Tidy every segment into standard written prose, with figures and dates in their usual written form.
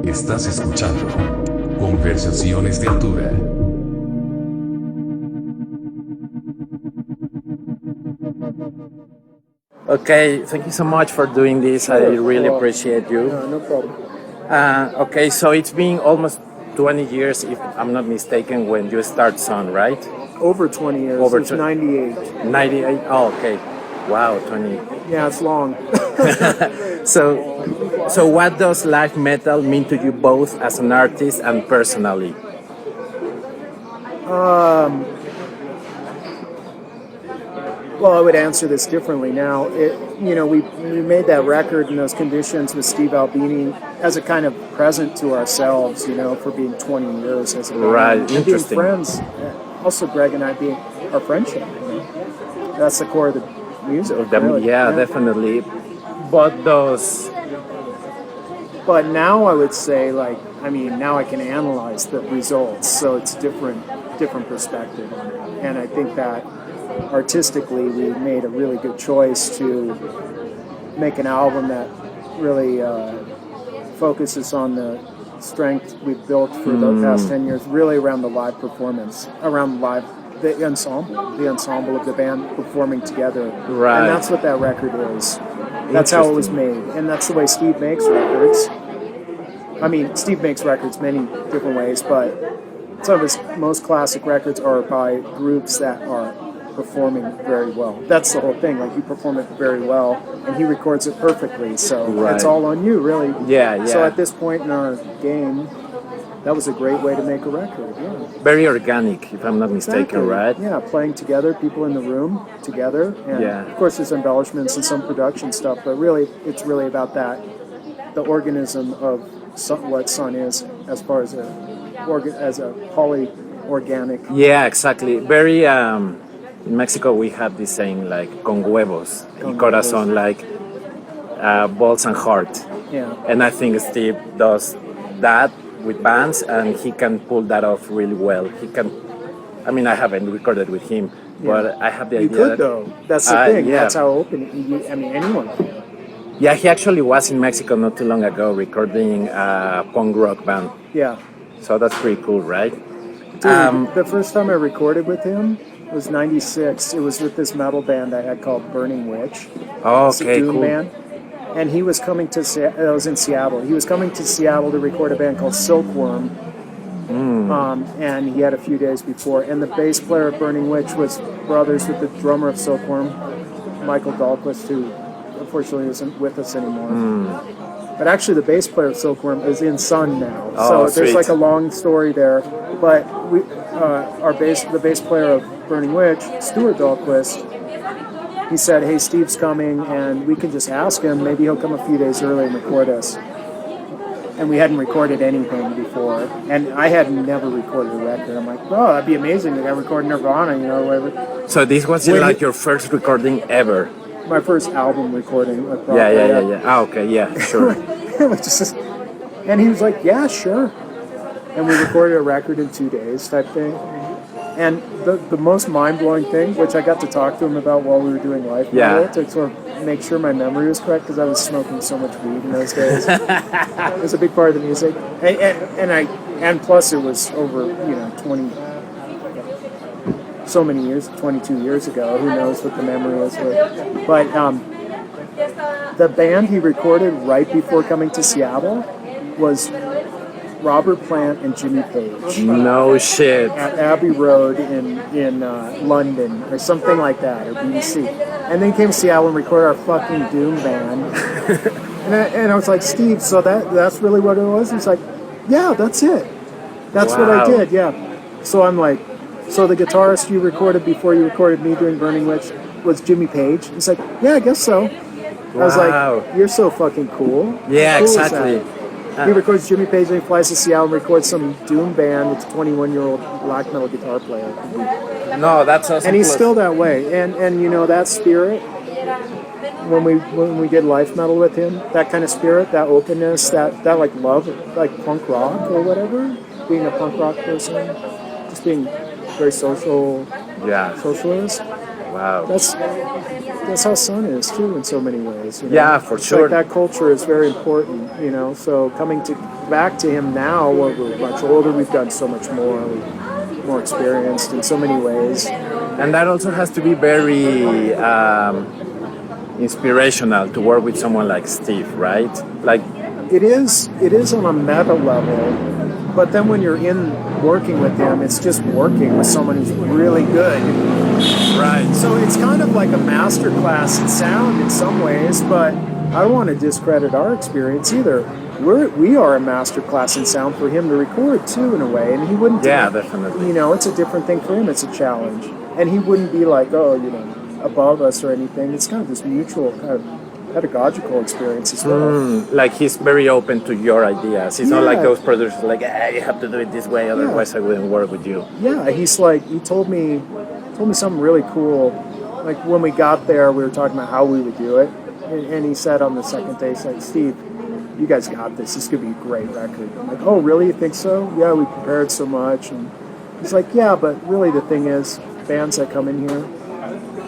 Estás escuchando Conversaciones de Altura. Okay, thank you so much for doing this. I really appreciate you. No problem. Okay, so it's been almost 20 years, if I'm not mistaken, when you start Sun, right? Over 20 years. Over It's 98. 98? Oh, okay. Wow, 20. Yeah, it's long. So what does live metal mean to you both as an artist and personally? Well, I would answer this differently now. We made that record in those conditions with Steve Albini as a kind of present to ourselves, for being 20 years as a band. Right, and interesting. being friends. Also, Greg and I being our friendship. That's the core of the music. Really. Yeah, definitely. But now I would say, now I can analyze the results, so it's different perspective on it. And I think that artistically we made a really good choice to make an album that really focuses on the strength we've built for the past 10 years, really around the live performance, the ensemble of the band performing together. Right. And that's what that record is. That's how it was made. And that's the way Steve makes records. I mean, Steve makes records many different ways, but some of his most classic records are by groups that are performing very well. That's the whole thing. You perform it very well, and he records it perfectly. So It's all on you, really. Yeah. So at this point in our game, that was a great way to make a record. Yeah. Very organic, if I'm not mistaken, Exactly. right? Yeah, playing together, people in the room together, and of course there's embellishments and some production stuff, but really, it's really about that, the organism of what Sun is, as far as a poly-organic. Yeah, exactly. Very. In Mexico, we have this saying "con huevos," y corazón, balls and heart. Yeah. And I think Steve does that with bands, and he can pull that off really well. He can. I mean, I haven't recorded with him, but I have the idea. You could, though. That's the thing. Yeah. That's how open. Anyone can. Yeah, he actually was in Mexico not too long ago recording a punk rock band. Yeah. So that's pretty cool, right? Dude, the first time I recorded with him was '96. It was with this metal band I had called Burning Witch. Oh, It's a okay, doom cool. band. And he was coming to I was in Seattle. He was coming to Seattle to record a band called Silkworm. And he had a few days before. And the bass player of Burning Witch was brothers with the drummer of Silkworm, Michael Dahlquist, who unfortunately isn't with us anymore. But actually, the bass player of Silkworm is in Sun now. Oh, so there's sweet. a long story there. But the bass player of Burning Witch, Stuart Dahlquist, he said, "Hey, Steve's coming, and we can just ask him. Maybe he'll come a few days early and record us." And we hadn't recorded anything before, and I had never recorded a record. I'm like, "Oh, that'd be amazing if I recorded Nirvana, whatever." So this was your first recording ever? My first album recording. Yeah. Ah, okay, yeah, sure. It was just, and he was like, "Yeah, sure." And we recorded a record in 2 days, type thing. And the most mind-blowing thing, which I got to talk to him about while we were doing live metal, to sort of make sure my memory was correct, because I was smoking so much weed in those days. It was a big part of the music, and plus it was over 22 years ago. Who knows what the memory is? But the band he recorded right before coming to Seattle was Robert Plant and Jimmy Page. No shit. At Abbey Road in London or something like that, or BBC. And then he came to Seattle and recorded our fucking doom band. and I was like, "Steve, so that's really what it was?" He's like, "Yeah, that's it. That's what I did, yeah." So I'm like, "So the guitarist you recorded before you recorded me doing Burning Witch was Jimmy Page?" He's like, "Yeah, I guess so." I was like, "You're so fucking cool." Yeah, How cool is exactly. that? He records Jimmy Page and he flies to Seattle and records some doom band. It's a 21-year-old black metal guitar player. No, that's awesome. And he's still that way. And that spirit, when we did life metal with him, that kind of spirit, that openness, that love, punk rock or whatever, being a punk rock person, just being very socialist. Wow. That's how Sun is too in so many ways. You know? Yeah, for It's sure. like that culture is very important, you know. So coming back to him now, we're much older. We've done so much more. We're more experienced in so many ways. And that also has to be very inspirational to work with someone like Steve, right? Like, It is on a meta level, but then when you're working with him, it's just working with someone who's really good. right. So it's kind of like a master class in sound in some ways, but I don't want to discredit our experience either. We are a master class in sound for him to record too, in a way, and he wouldn't. Yeah, definitely. You know, it's a different thing for him. It's a challenge, and he wouldn't be like, oh, you know, above us or anything. It's kind of this mutual kind of pedagogical experience as well. Like he's very open to your ideas. He's not like Yeah. those producers like, you have to do it this way, otherwise I wouldn't work with you. Yeah, he's like, he told me something really cool. Like when we got there, we were talking about how we would do it, and he said on the second day, he's like, Steve, you guys got this. This could be a great record. I'm like, oh, really? You think so? Yeah, we prepared so much. And he's like, yeah, but really the thing is, bands that come in here,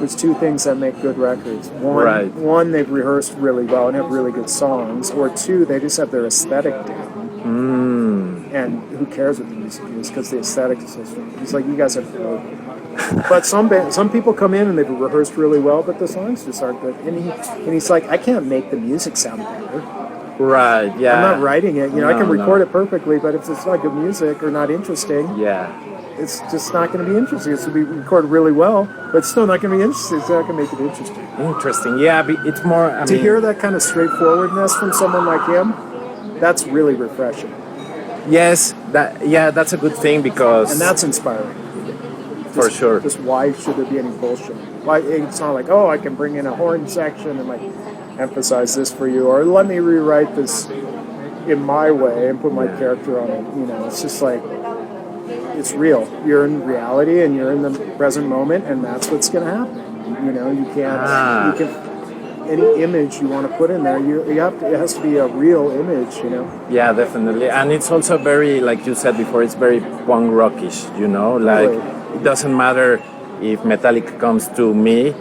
there's two things that make good records. One, they've rehearsed really well and have really good songs. Or two, they just have their aesthetic down. And who cares what the music is, because the aesthetic is so strong. He's like, you guys have both. But some people come in and they've rehearsed really well, but the songs just aren't good. And he's like, I can't make the music sound better. Right, yeah. I'm not writing it. You know, I can record it perfectly, but if it's not good music or not interesting, it's just not going to be interesting. It's going to be recorded really well, but it's still not going to be interesting. It's not going to make it interesting. Interesting, yeah. It's more. To hear that kind of straightforwardness from someone like him, that's really refreshing. Yes, that's a good thing because. And that's inspiring. For sure. Just why should there be any bullshit? Why it's not like, oh, I can bring in a horn section and like emphasize this for you, or let me rewrite this in my way and put my character on it. You know, it's just like, it's real. You're in reality and you're in the present moment, and that's what's going to happen. You know, you can't. You can any image you want to put in there. You have to. It has to be a real image. You know. Yeah, definitely, and it's also very, like you said before, it's very punk rockish. You know, like it doesn't matter if Metallica comes to me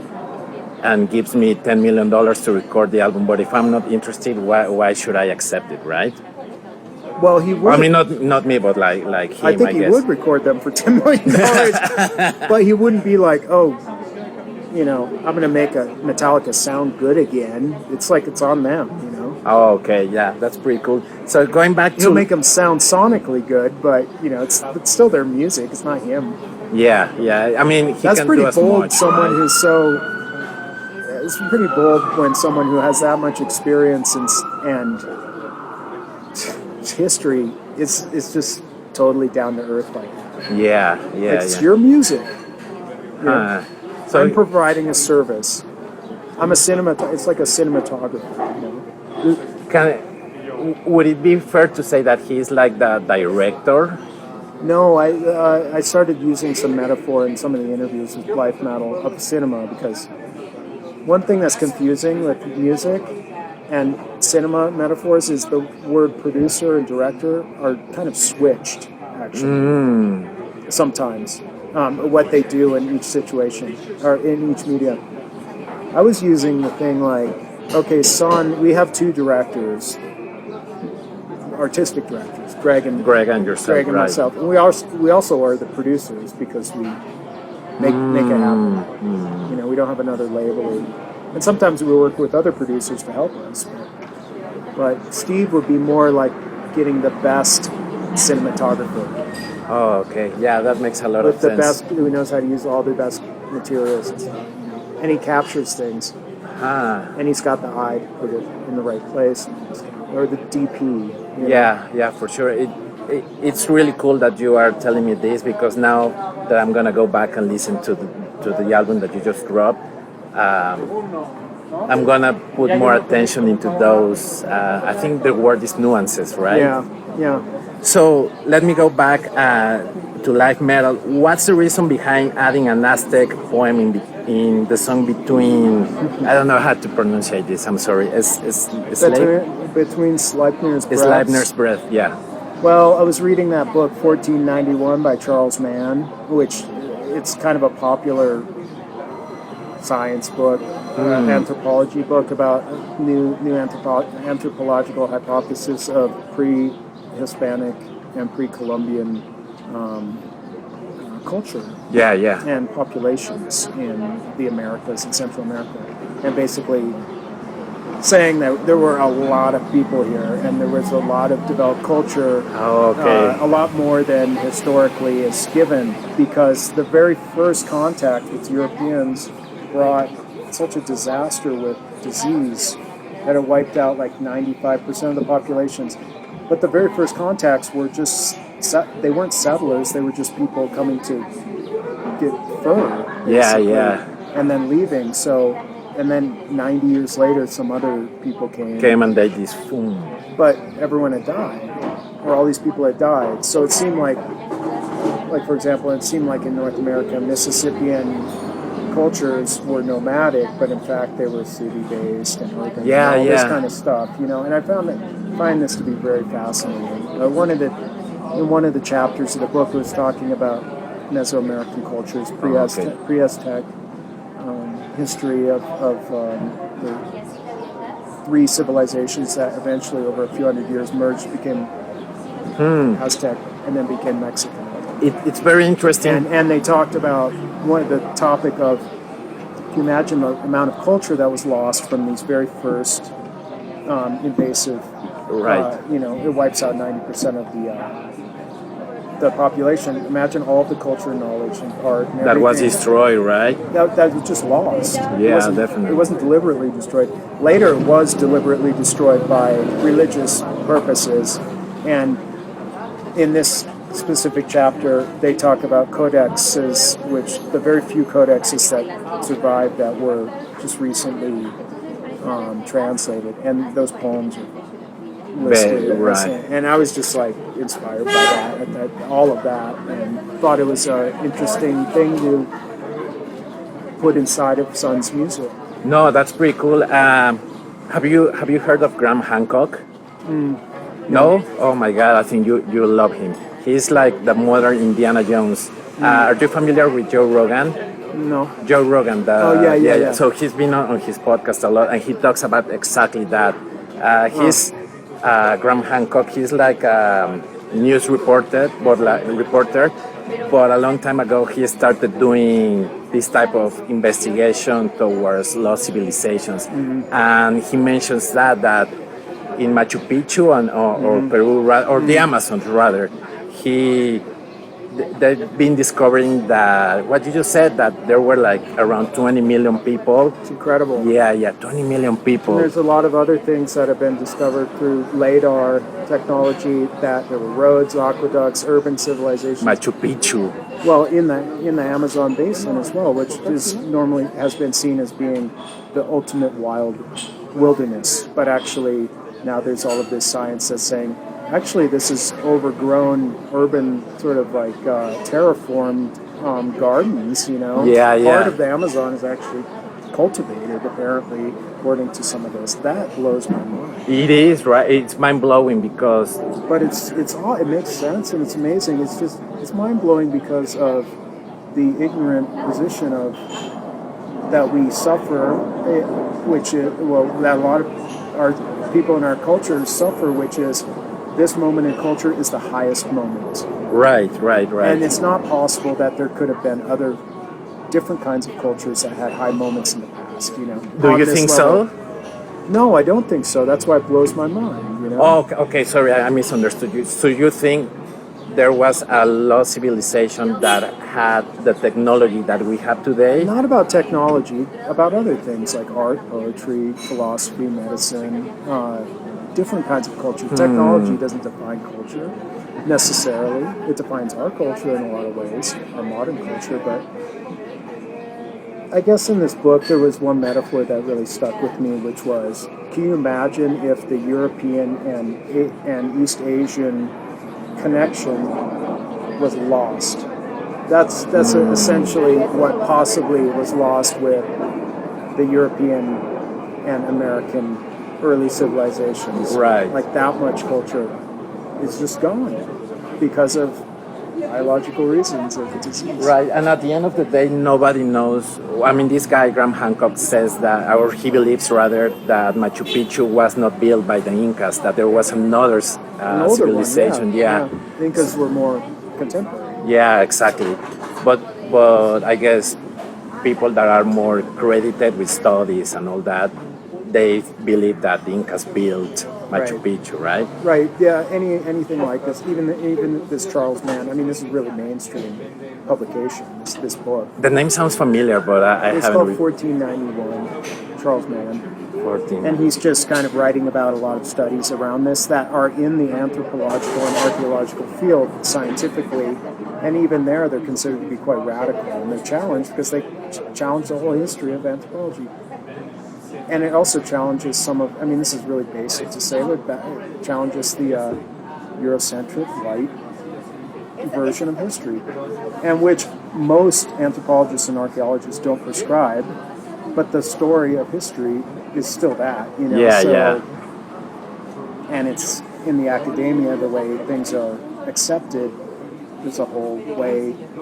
and gives me $10 million to record the album, but if I'm not interested, why should I accept it, right? Well, he would. I mean, not me, but like him, I guess. I think he would record them for $10 million, but he wouldn't be like, oh, you know, I'm going to make a Metallica sound good again. It's like it's on them, you know. Oh, okay, yeah, that's pretty cool. So going back to... He'll make them sound sonically good, but, you know, it's still their music. It's not him. Yeah. I mean, that's can pretty do as bold. much, Someone right? who's so... It's pretty bold when someone who has that much experience and history is just totally down to earth like that. Yeah. It's your music. You know? So I'm providing a service. I'm a It's like a cinematographer. You know? Would it be fair to say that he's like the director? No, I started using some metaphor in some of the interviews with Life Metal of cinema, because one thing that's confusing with music and cinema metaphors is the word producer and director are kind of switched, actually, sometimes, what they do in each situation, or in each media. I was using the thing like, okay, son, we have two directors, artistic directors, Greg and yourself, Greg and right. myself. And we also are the producers, because we make it happen. You know, we don't have another label. And sometimes we work with other producers to help us. But Steve would be more like getting the best cinematographer. Oh, okay. Yeah, that makes a lot of With the sense. best, who knows how to use all the best materials and stuff. And he captures things. And he's got the eye to put it in the right place. Or the DP. You know? Yeah, for sure. It's really cool that you are telling me this, because now that I'm gonna go back and listen to the album that you just dropped, I'm gonna put more attention into those. I think the word is nuances, right? Yeah. So let me go back to live metal. What's the reason behind adding an Aztec poem in the song between? I don't know how to pronounce this. I'm sorry. Between Sleipner's Breaths. Sleipner's Breath. Yeah. Well, I was reading that book, 1491 by Charles Mann, which it's kind of a popular science book, anthropology book about new anthropological hypothesis of pre-Hispanic and pre-Columbian culture and populations in the Americas and Central America, and basically saying that there were a lot of people here and there was a lot of developed culture, a lot more than historically is given, because the very first contact with Europeans brought such a disaster with disease that it wiped out like 95% of the populations. But the very first contacts were just, they weren't settlers, they were just people coming to get fur, basically, and then leaving. So, and then 90 years later, some other people came and they just boom. But everyone had died, or all these people had died. So it seemed like for example, it seemed like in North America, Mississippian cultures were nomadic, but in fact they were city-based and urban, and all this kind of stuff, you know. And I find this to be very fascinating. One of the chapters of the book was talking about Mesoamerican cultures, pre-Aztec history of the three civilizations that eventually, over a few hundred years, merged, became Aztec, and then became Mexican. It's very interesting. And they talked about the topic of, can you imagine the amount of culture that was lost from these very first invasive, it wipes out 90% of the population. Imagine all of the culture, knowledge, and art and that was destroyed, right? That was just lost. Yeah, definitely. It wasn't deliberately destroyed. Later, it was deliberately destroyed by religious purposes. And in this specific chapter, they talk about codexes, which the very few codexes that survived that were just recently translated, and those poems are listed. And I was just like inspired by that, all of that, and thought it was an interesting thing to put inside of Sun's music. No, that's pretty cool. Have you heard of Graham Hancock? No? Oh my God, I think you love him. He's like the modern Indiana Jones. Are you familiar with Joe Rogan? No. Joe Rogan. Yeah. So he's been on his podcast a lot, and he talks about exactly that. He's Graham Hancock. He's like a news reporter, but a long time ago he started doing this type of investigation towards lost civilizations, and he mentions that in Machu Picchu or Peru or the Amazon rather, they've been discovering that what you just said, that there were like around 20 million people. It's incredible. Yeah, 20 million people. And there's a lot of other things that have been discovered through radar technology, that there were roads, aqueducts, urban civilizations. Machu Picchu. Well, in the Amazon basin as well, which is normally has been seen as being the ultimate wilderness, but actually now there's all of this science that's saying, actually, this is overgrown urban sort of like terraformed gardens, you know. Part of the Amazon is actually cultivated, apparently, according to some of this. That blows my mind. It is, right? It's mind-blowing because... But it makes sense and it's amazing. It's mind-blowing because of the ignorant position of that we suffer, which is, that a lot of our people in our culture suffer, which is this moment in culture is the highest moment. Right. And it's not possible that there could have been other different kinds of cultures that had high moments in the past, you know. Do you think so? No, I don't think so. That's why it blows my mind, you know. Oh, okay, sorry, I misunderstood you. So you think there was a lost civilization that had the technology that we have today? Not about technology, about other things like art, poetry, philosophy, medicine, different kinds of culture. Technology doesn't define culture necessarily. It defines our culture in a lot of ways, our modern culture. But I guess in this book there was one metaphor that really stuck with me, which was, can you imagine if the European and East Asian connection was lost? That's essentially what possibly was lost with the European and American early civilizations. Right. Like that much culture is just gone because of biological reasons of the disease. Right, and at the end of the day, nobody knows. I mean, this guy, Graham Hancock, says that, or he believes rather, that Machu Picchu was not built by the Incas, that there was another An older civilization. one, yeah. The Incas were more contemporary. Yeah, exactly. But I guess people that are more credited with studies and all that, they believe that the Incas built Machu Picchu, right? Right. Yeah. Anything like this, even this Charles Mann. I mean, this is really mainstream publication. This book. The name sounds familiar, but I It's haven't. called 1491. Charles Mann. 14. And he's just kind of writing about a lot of studies around this that are in the anthropological and archaeological field scientifically, and even there they're considered to be quite radical, and they're challenged because they challenge the whole history of anthropology. And it also challenges some of, I mean, this is really basic to say, but it challenges the Eurocentric, white version of history, and which most anthropologists and archaeologists don't prescribe, but the story of history is still that, you know. Yeah, so, yeah. And it's in the academia, the way things are accepted, there's a whole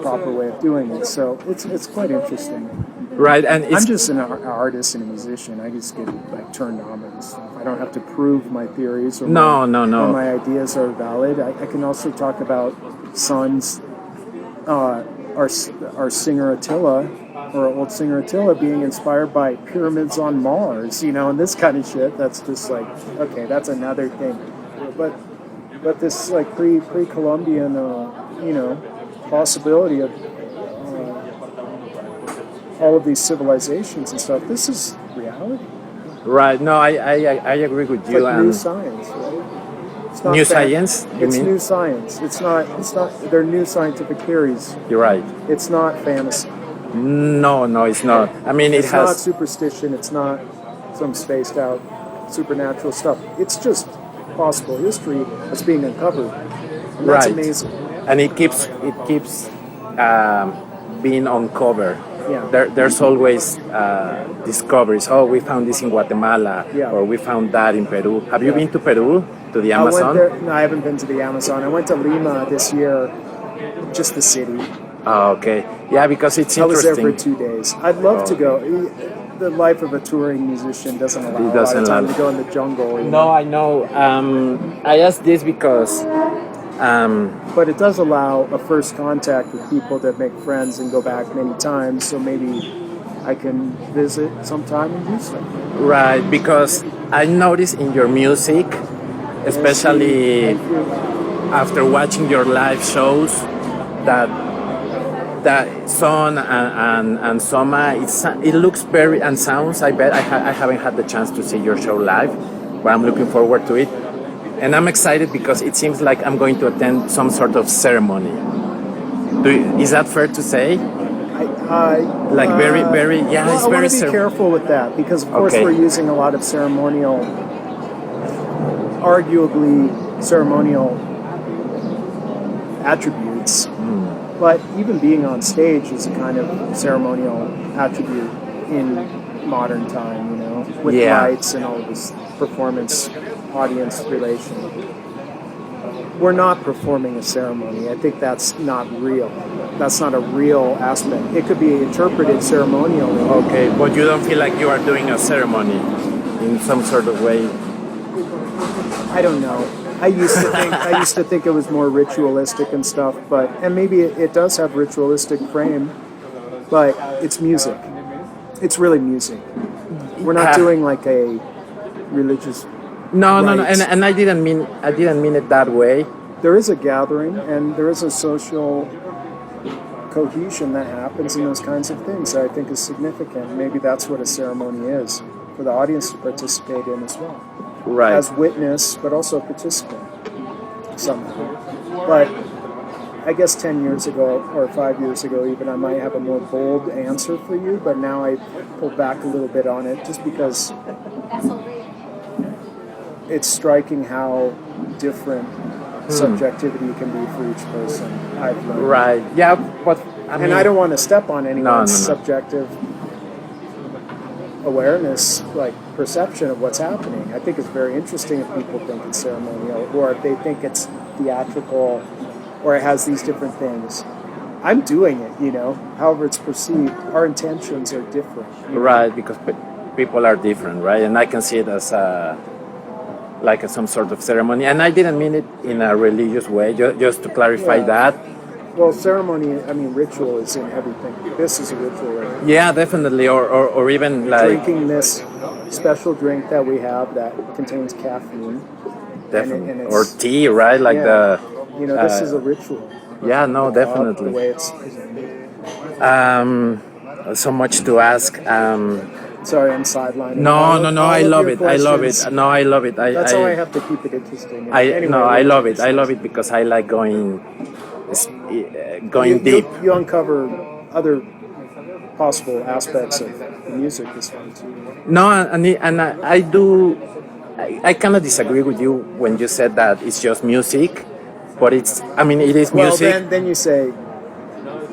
proper way of doing it. So it's quite interesting. Right, and it's I'm just an artist and a musician. I just get like turned on by this stuff. I don't have to prove my theories or No. or my ideas are valid. I can also talk about sons, our singer Attila, or old singer Attila, being inspired by pyramids on Mars, you know, and this kind of shit. That's just like, okay, that's another thing. But this like pre-Columbian, you know, possibility of all of these civilizations and stuff. This is reality. right. No, I agree with It's you. like And new science, right? It's not new fact- science, you It's mean? new science. It's not. They're new scientific theories. You're right. It's not fantasy. No, it's not. I mean, It's it not has. superstition. It's not some spaced out supernatural stuff. It's just possible history that's being uncovered, and that's Right. amazing. And it keeps being uncovered. Yeah. There's always discoveries. Oh, we found this in Guatemala, Yeah. or we found that in Peru. Have you been to Peru, to the I went Amazon? there. No, I haven't been to the Amazon. I went to Lima this year, just the city. Oh, okay. Yeah, because it's I was there interesting. for 2 days. I'd love to go. The life of a touring musician doesn't allow a lot doesn't of time allow- to go in the jungle. You No, know? I know. I asked this because But it does allow a first contact with people that make friends and go back many times. So maybe I can visit sometime and do something. right, because I noticed in your music, especially Thank you. after watching your live shows, that Son and Soma, it looks very, and sounds, I bet, I haven't had the chance to see your show live, but I'm looking forward to it. And I'm excited because it seems like I'm going to attend some sort of ceremony. Is that fair to say? Like very, yeah, Well, it's I very want to be careful with that because, of course, Okay. we're using a lot of arguably ceremonial attributes. But even being on stage is a kind of ceremonial attribute in modern time, you know, with Yeah. lights and all of this performance audience relation. We're not performing a ceremony. I think that's not real. That's not a real aspect. It could be interpreted ceremonially. Okay, but you don't feel like you are doing a ceremony in some sort of way? I don't know. I used to think it was more ritualistic and stuff, and maybe it does have ritualistic frame, but it's music. It's really music. We're not doing like a religious. No, rites. and I didn't mean it that way. There is a gathering and there is a social cohesion that happens in those kinds of things that I think is significant. Maybe that's what a ceremony is, for the audience to participate in as well. Right. As witness, but also participant somehow. But I guess 10 years ago or 5 years ago even, I might have a more bold answer for you, but now I pull back a little bit on it just because it's striking how different subjectivity can be for each person. I've learned. Right. Yeah, but I don't want to step on anyone's No. subjective awareness, like perception of what's happening. I think it's very interesting if people think it's ceremonial or if they think it's theatrical or it has these different things. I'm doing it, you know. However it's perceived, our intentions are different. Right, because people are different, right? And I can see it as some sort of ceremony. And I didn't mean it in a religious way, just to clarify that. Well, ceremony, I mean, ritual is in everything. This is a ritual, right? Yeah, definitely. Or even like... Drinking this special drink that we have that contains caffeine. Definitely. And Or tea, right? Like you know, this is a ritual. Yeah, no, definitely. The way it's... So much to ask. Sorry, I'm sidelining. No, I love it. I love it. No, I love it. That's how I have to keep it interesting. Anyway, I love it. I love it because I like going deep. You uncover other possible aspects of the music as well too. No, and I do. I kind of disagree with you when you said that it's just music, but it's. I mean, it is music. Well, then you say,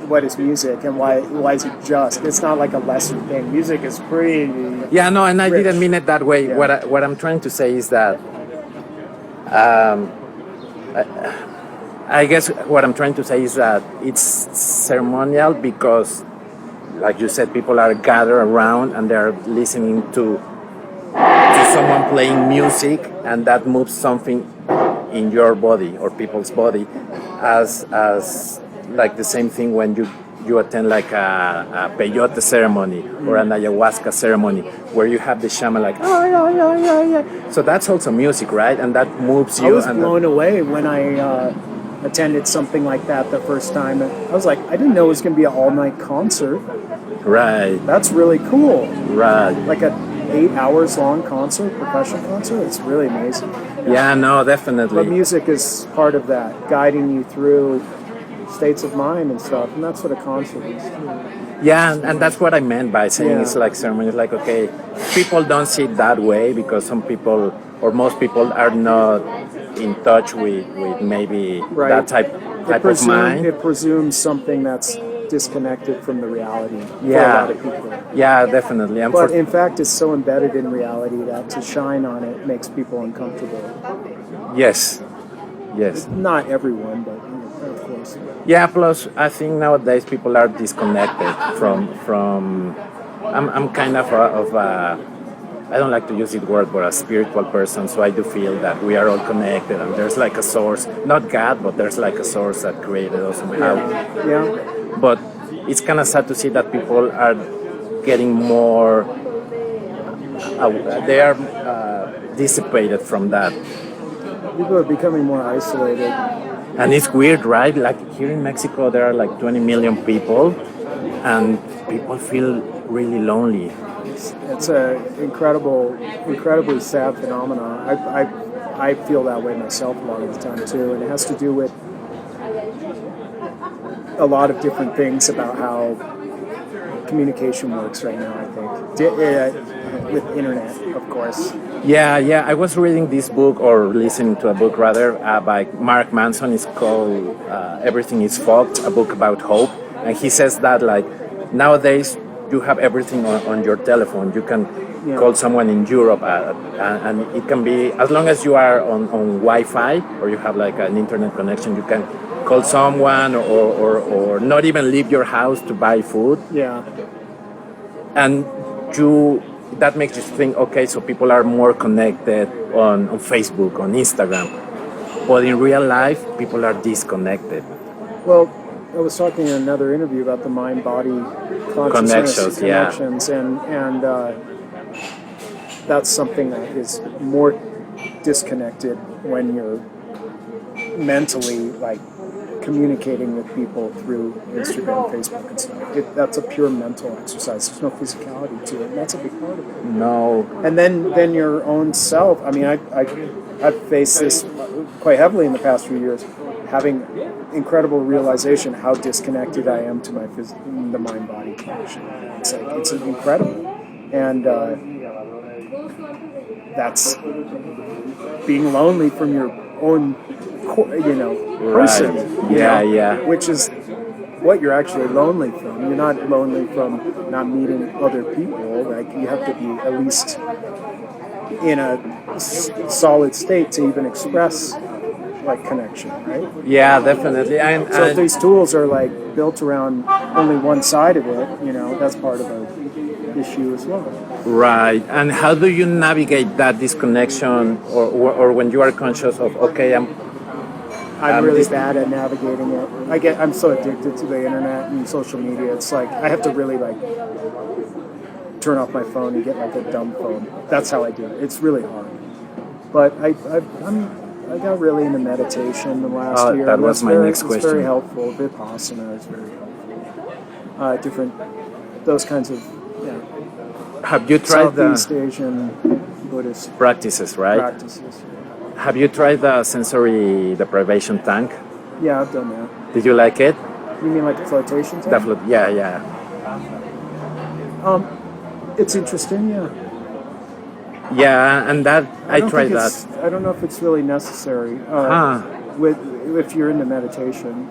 what is music and why is it just? It's not like a lesser thing. Music is pretty. Yeah, no, and I rich. didn't mean it that way. Yeah. What I'm trying to say is that. I guess what I'm trying to say is that it's ceremonial because, like you said, people are gathered around and they're listening to someone playing music, and that moves something in your body or people's body, as like the same thing when you attend like a peyote ceremony or an ayahuasca ceremony where you have the shaman like yeah. So that's also music, right? And that moves you. I was blown away when I attended something like that the first time. I was like, I didn't know it was going to be an all-night concert. Right. That's really cool. Right. Like a 8 hours long concert, percussion concert. It's really amazing. Yeah, no, definitely. But music is part of that, guiding you through states of mind and stuff, and that's what a concert is. Yeah, and that's what I meant by saying it's like ceremony. It's like, okay, people don't see it that way because some people or most people are not in touch with maybe that type of mind. It presumes something that's disconnected from the reality for a lot of people. Yeah, definitely. But in fact, it's so embedded in reality that to shine on it makes people uncomfortable. Yes. Not everyone, but of course. Yeah, plus I think nowadays people are disconnected from I'm kind of a I don't like to use the word, but a spiritual person, so I do feel that we are all connected and there's like a source, not God, but there's like a source that created us somehow. Yeah. But it's kind of sad to see that people are getting more, they are dissipated from that. People are becoming more isolated. And it's weird, right? Like here in Mexico, there are like 20 million people and people feel really lonely. It's an incredibly sad phenomenon. I feel that way myself a lot of the time too, and it has to do with a lot of different things about how communication works right now, I think. With internet, of course. Yeah. I was reading this book, or listening to a book rather, by Mark Manson. It's called Everything is Fucked, a book about hope. And he says that like nowadays you have everything on your telephone. You can call someone in Europe and it can be, as long as you are on Wi-Fi or you have like an internet connection, you can call someone or not even leave your house to buy food. Yeah. And that makes you think, okay, so people are more connected on Facebook, on Instagram. But in real life, people are disconnected. Well, I was talking in another interview about the mind-body consciousness connections, and that's something that is more disconnected when you're mentally like communicating with people through Instagram, Facebook, and stuff. That's a pure mental exercise. There's no physicality to it, and that's a big part of it. No. And then your own self. I mean, I've faced this quite heavily in the past few years, having incredible realization how disconnected I am to the mind-body connection. It's incredible, and that's being lonely from your own, person. Yeah. Which is what you're actually lonely from. You're not lonely from not meeting other people. Like you have to be at least in a solid state to even express like connection, right? Yeah, definitely. So if these tools are like built around only one side of it, you know, that's part of the issue as well. right. And how do you navigate that disconnection, or when you are conscious of, okay, I'm really bad at navigating it. I'm so addicted to the internet and social media. It's like I have to really like turn off my phone and get like a dumb phone. That's how I do it. It's really hard. But I got really into meditation the last year. That was my next question. It's very helpful. Vipassana is very helpful. Different, those kinds of, have you tried Southeast Asian Buddhist practices, right? practices. Have you tried the sensory deprivation tank? Yeah, I've done that. Did you like it? You mean like a flotation tank? Yeah. It's interesting, yeah. Yeah, and that I tried that. I don't know if it's really necessary if you're into meditation.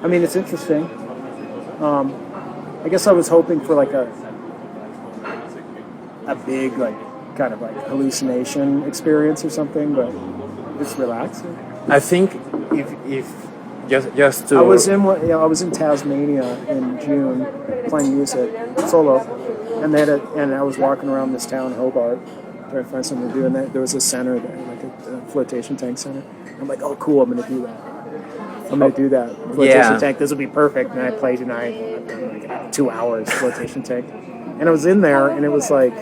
I mean, it's interesting. I guess I was hoping for like a big like kind of like hallucination experience or something, but it's relaxing. I think if just to I was in Tasmania in June playing music solo, and I was walking around this town Hobart trying to find something to do, and there was a center there, like a flotation tank center. I'm like, oh cool, I'm gonna do that. Flotation tank, this will be perfect. And I played tonight, like 2 hours flotation tank, and I was in there, and it was like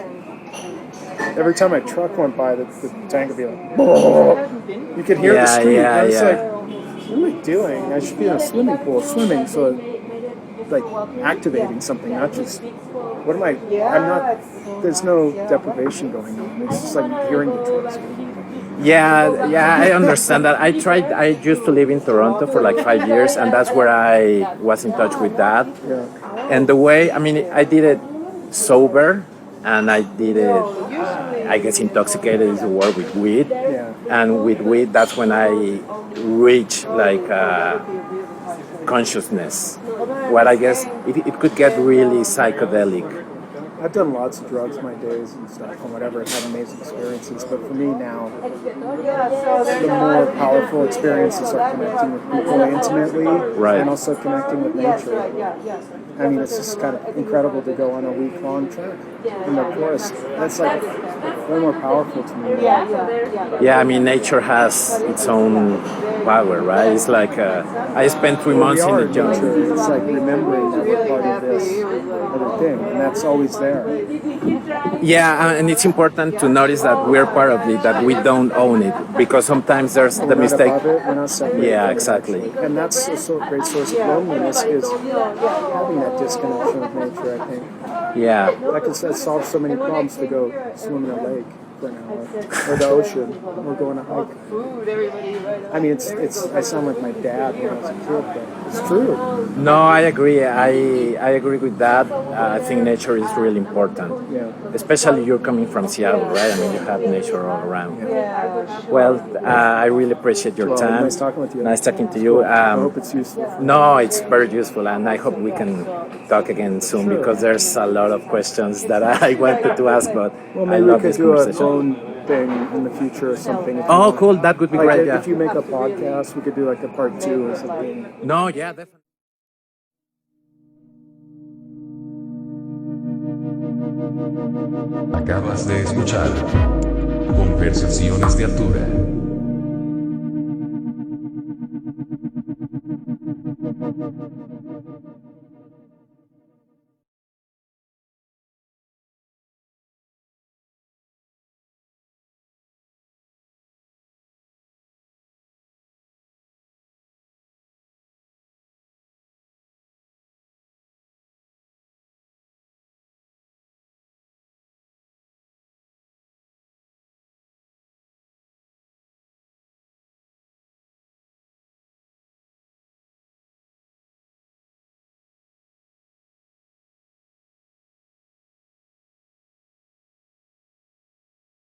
every time a truck went by, the tank would be like, "Whoa." You could hear the street. I was like, what am I doing? I should be in a swimming pool swimming, so like activating something, not just, what am I, I'm not, there's no deprivation going on. It's just like hearing the trucks. Yeah, I understand that. I used to live in Toronto for like 5 years, and that's where I was in touch with that. Yeah. And the way, I mean, I did it sober, and I did it, I guess intoxicated is the word, with weed. Yeah. And with weed, that's when I reach like consciousness. What I guess it could get really psychedelic. I've done lots of drugs in my days and stuff and whatever, and had amazing experiences. But for me now, the more powerful experiences are connecting with people intimately, right, and also connecting with nature. I mean, it's just kind of incredible to go on a week-long trip in the forest. That's like way more powerful to me. Yeah, I mean, nature has its own power, right? It's like I spent 3 months in the jungle. It's like remembering that we're part of this other thing, and that's always there. Yeah, and it's important to notice that we're part of it, that we don't own it, because sometimes there's the mistake. We're not separate. Yeah, exactly. And that's a great source of loneliness, is having that disconnection with nature, I think. Yeah. That could solve so many problems, to go swim in a lake for an hour, or the ocean, or go on a hike. I mean, I sound like my dad when I was a kid, but it's true. No, I agree. I agree with that. I think nature is really important. Yeah. Especially you're coming from Seattle, right? I mean, you have nature all around. Well, I really appreciate your time. Nice talking with you. Nice talking to you. I hope it's useful. No, it's very useful, and I hope we can talk again soon, because there's a lot of questions that I wanted to ask, but I love this conversation. Thing in the future or something. Oh, cool. That would be like great. If you make a podcast, we could do like a part 2 or something. No, yeah, definitely. Acabas de escuchar Conversaciones de Altura.